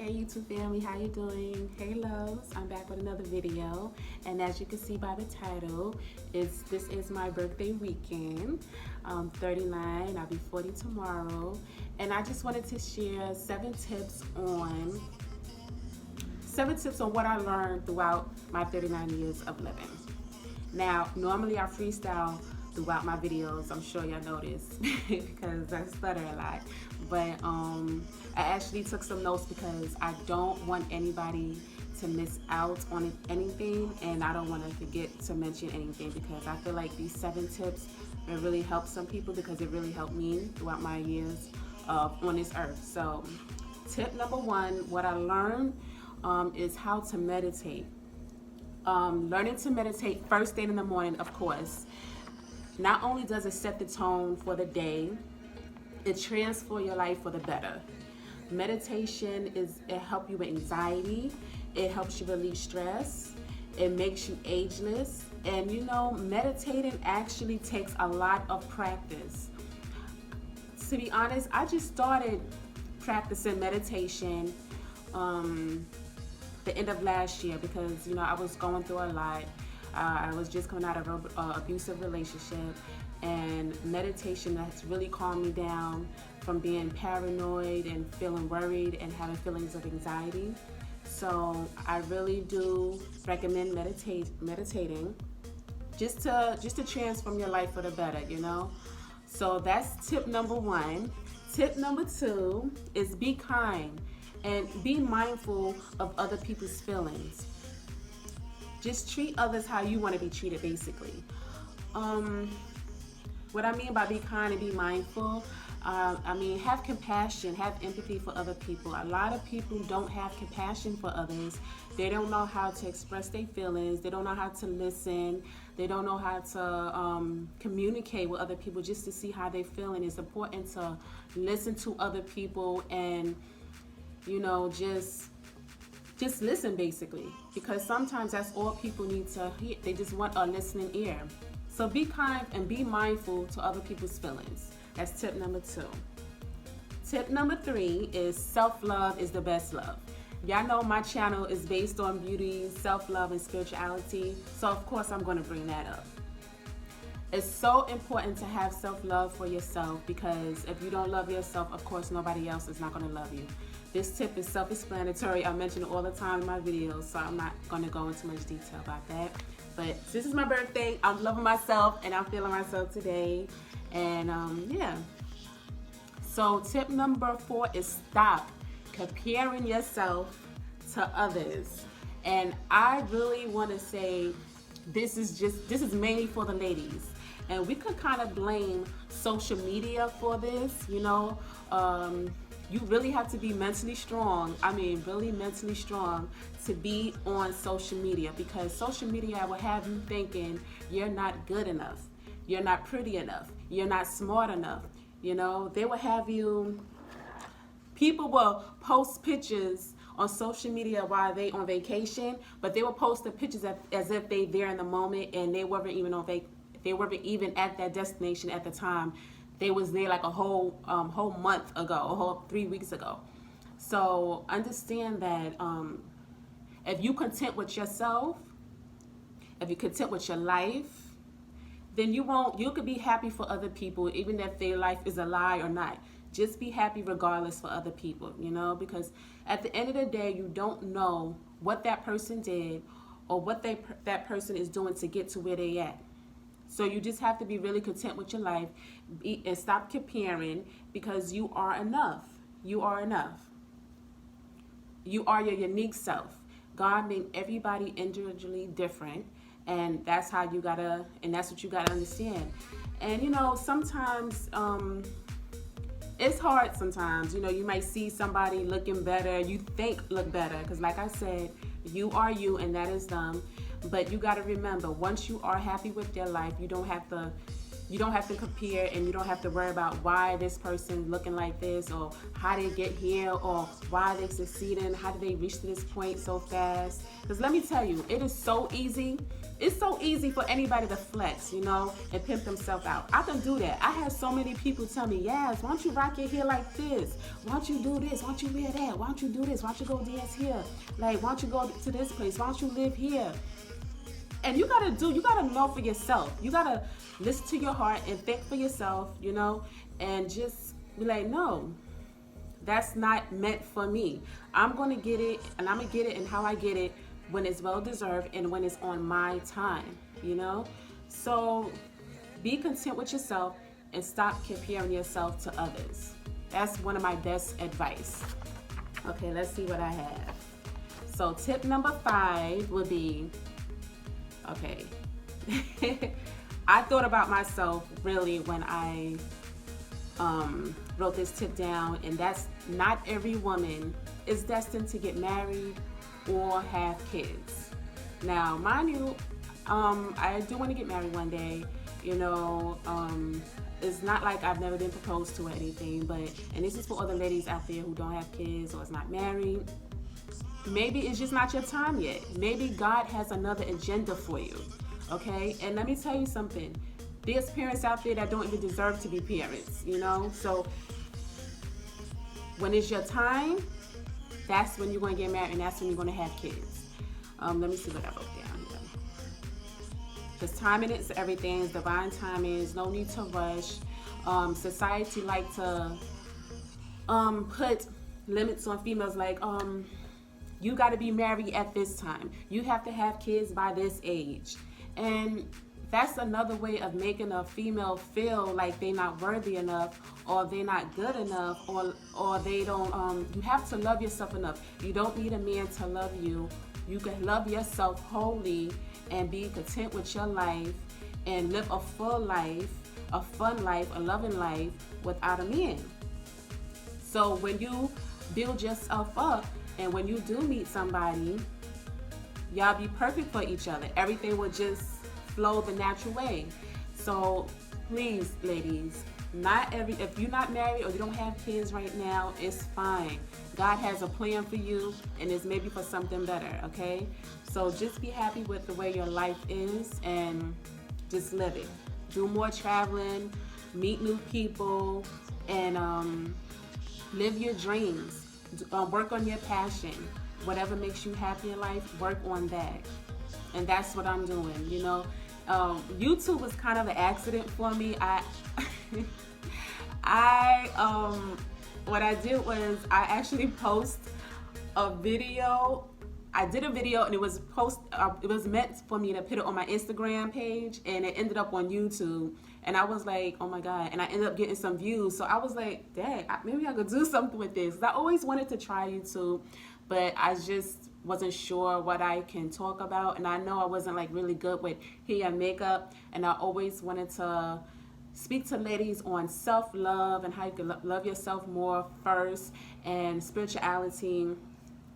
Hey YouTube family, how you doing? Hey Luvs, I'm back with another video, and as you can see by the title, this is my birthday weekend. 39, I'll be 40 tomorrow, and I just wanted to share seven tips on what I learned throughout my 39 years of living. Now, normally I freestyle throughout my videos. I'm sure y'all noticed because I stutter a lot. But I actually took some notes because I don't want anybody to miss out on anything, and I don't want to forget to mention anything because I feel like these 7 tips will really help some people because it really helped me throughout my years on this earth. So tip number 1, what I learned is how to meditate. Learning to meditate first thing in the morning, of course. Not only does it set the tone for the day, it transforms your life for the better. Meditation it helps you with anxiety, it helps you relieve stress, it makes you ageless, and you know, meditating actually takes a lot of practice. To be honest, I just started practicing meditation the end of last year because, you know, I was going through a lot. I was just coming out of an abusive relationship, and meditation has really calmed me down from being paranoid and feeling worried and having feelings of anxiety. So I really do recommend meditating just to transform your life for the better, you know. So that's tip number 1. Tip number 2 is be kind and be mindful of other people's feelings. Just treat others how you want to be treated, basically. What I mean by be kind and be mindful, I mean have compassion, have empathy for other people. A lot of people don't have compassion for others. They don't know how to express their feelings. They don't know how to listen. They don't know how to communicate with other people just to see how they feel. And it's important to listen to other people and, you know, just listen, basically, because sometimes that's all people need to hear. They just want a listening ear. So be kind and be mindful to other people's feelings. That's tip number 2. Tip number 3 is self-love is the best love. Y'all know my channel is based on beauty, self-love, and spirituality, so of course I'm going to bring that up. It's so important to have self-love for yourself, because if you don't love yourself, of course nobody else is not going to love you. This tip is self-explanatory. I mention it all the time in my videos, so I'm not going to go into much detail about that. But this is my birthday. I'm loving myself and I'm feeling myself today. And yeah. So tip number 4 is stop comparing yourself to others. And I really want to say this is mainly for the ladies. And we could kind of blame social media for this, you know. You really have to be mentally strong. I mean, really mentally strong to be on social media, because social media will have you thinking you're not good enough, you're not pretty enough, you're not smart enough. You know, they will have you. People will post pictures on social media while they on vacation, but they will post the pictures as if they there in the moment, and they weren't even on they weren't even at that destination at the time. They was there like a whole month ago, a whole 3 weeks ago. So understand that if you content with yourself, if you're content with your life, then you could be happy for other people, even if their life is a lie or not. Just be happy regardless for other people, you know, because at the end of the day, you don't know what that person did or what that person is doing to get to where they at. So you just have to be really content with your life and stop comparing, because you are enough. You are enough. You are your unique self. God made everybody individually different, and that's how you gotta, and that's what you gotta understand. And you know, sometimes it's hard sometimes. You know, you might see somebody looking better, you think look better, because like I said, you are you and that is them. But you got to remember, once you are happy with your life, you don't have to you don't have to compare, and you don't have to worry about why this person looking like this, or how they get here, or why they succeeding, how did they reach to this point so fast. Because let me tell you, it is so easy. It's so easy for anybody to flex, you know, and pimp themselves out. I can do that. I had so many people tell me, yes, why don't you rock your hair like this? Why don't you do this? Why don't you wear that? Why don't you do this? Why don't you go dance here? Like, why don't you go to this place? Why don't you live here? And you gotta know for yourself. You gotta listen to your heart and think for yourself, you know, and just be like, no, that's not meant for me. I'm gonna get it, and I'm gonna get it and how I get it when it's well deserved and when it's on my time, you know? So be content with yourself and stop comparing yourself to others. That's one of my best advice. Okay, let's see what I have. So tip number 5 would be, okay, I thought about myself really when I wrote this tip down, and that's not every woman is destined to get married or have kids. Now, mind you, I do want to get married one day, you know. It's not like I've never been proposed to or anything, but, and this is for other ladies out there who don't have kids or is not married. Maybe it's just not your time yet. Maybe God has another agenda for you, okay? And let me tell you something. There's parents out there that don't even deserve to be parents, you know? So when it's your time, that's when you're going to get married, and that's when you're going to have kids. Let me see what I wrote down here. Because timing is everything. It's divine timing. There's no need to rush. Society like to put limits on females, like you got to be married at this time. You have to have kids by this age. And that's another way of making a female feel like they're not worthy enough, or they're not good enough, or they don't, you have to love yourself enough. You don't need a man to love you. You can love yourself wholly and be content with your life and live a full life, a fun life, a loving life without a man. So when you build yourself up, and when you do meet somebody, y'all be perfect for each other. Everything will just flow the natural way. So please, ladies, if you're not married or you don't have kids right now, it's fine. God has a plan for you, and it's maybe for something better, okay? So just be happy with the way your life is and just live it. Do more traveling, meet new people, and live your dreams. Work on your passion. Whatever makes you happy in life, work on that. And that's what I'm doing, you know. YouTube was kind of an accident for me. What I did was I actually post a video. I did a video, and it was meant for me to put it on my Instagram page, and it ended up on YouTube. And I was like, oh my God. And I ended up getting some views. So I was like, dang, maybe I could do something with this. I always wanted to try YouTube, but I just wasn't sure what I can talk about. And I know I wasn't like really good with hair and makeup. And I always wanted to speak to ladies on self-love and how you can love yourself more first, and spirituality.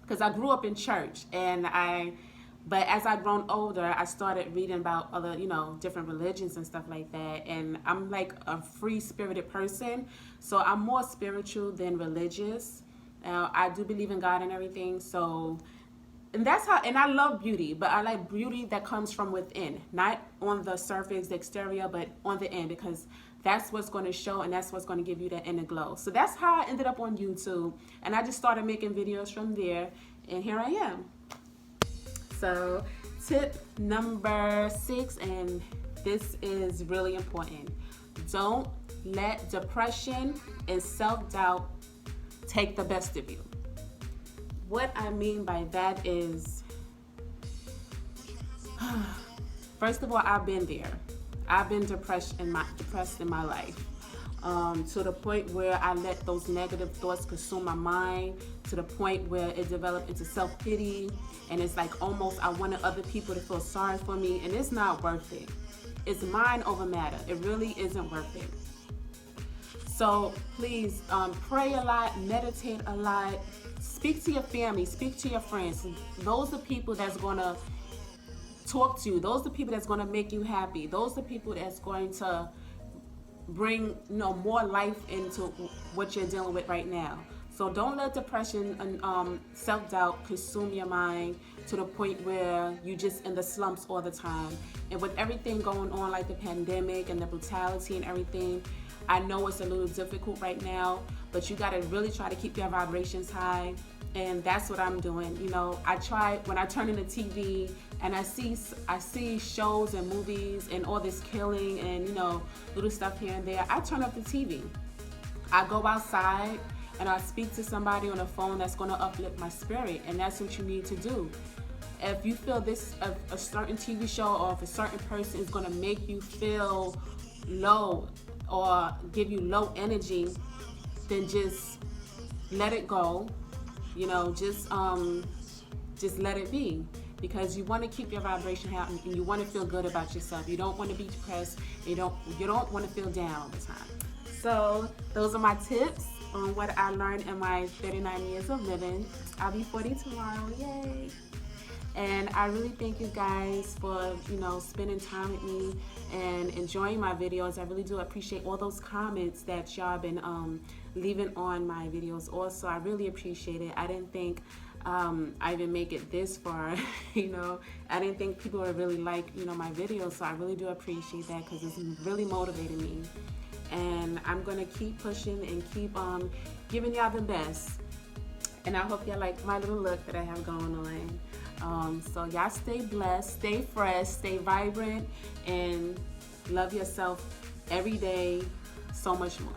Because I grew up in church, but as I've grown older, I started reading about other, you know, different religions and stuff like that. And I'm like a free-spirited person, so I'm more spiritual than religious. I do believe in God and everything. So, and that's how. And I love beauty, but I like beauty that comes from within, not on the surface, the exterior, but on the end, because that's what's going to show, and that's what's going to give you that inner glow. So that's how I ended up on YouTube, and I just started making videos from there, and here I am. So tip number 6, and this is really important. Don't let depression and self-doubt take the best of you. What I mean by that is, first of all, I've been there. I've been depressed in my life, to the point where I let those negative thoughts consume my mind, to the point where it developed into self-pity, and it's like almost I wanted other people to feel sorry for me, and it's not worth it. It's mind over matter. It really isn't worth it. So please pray a lot, meditate a lot, speak to your family, speak to your friends. Those are people that's gonna talk to you. Those are the people that's going to make you happy. Those are the people that's going to bring more life into what you're dealing with right now. So don't let depression and self-doubt consume your mind to the point where you just in the slumps all the time. And with everything going on, like the pandemic and the brutality and everything, I know it's a little difficult right now, but you gotta really try to keep your vibrations high. And that's what I'm doing. I try, when I turn in the TV and I see shows and movies and all this killing and little stuff here and there, I turn up the TV. I go outside and I speak to somebody on the phone that's going to uplift my spirit, and that's what you need to do. If you feel a certain TV show or if a certain person is going to make you feel low or give you low energy, then just let it go. Just let it be, because you want to keep your vibration high and you want to feel good about yourself. You don't want to be depressed. You don't want to feel down all the time. So those are my tips on what I learned in my 39 years of living. I'll be 40 tomorrow, yay! And I really thank you guys for spending time with me and enjoying my videos. I really do appreciate all those comments that y'all been leaving on my videos. Also, I really appreciate it. I didn't think I even make it this far. I didn't think people would really like my videos. So I really do appreciate that, because it's really motivating me. And I'm gonna keep pushing and keep giving y'all the best. And I hope y'all like my little look that I have going on. So y'all stay blessed, stay fresh, stay vibrant, and love yourself every day so much more.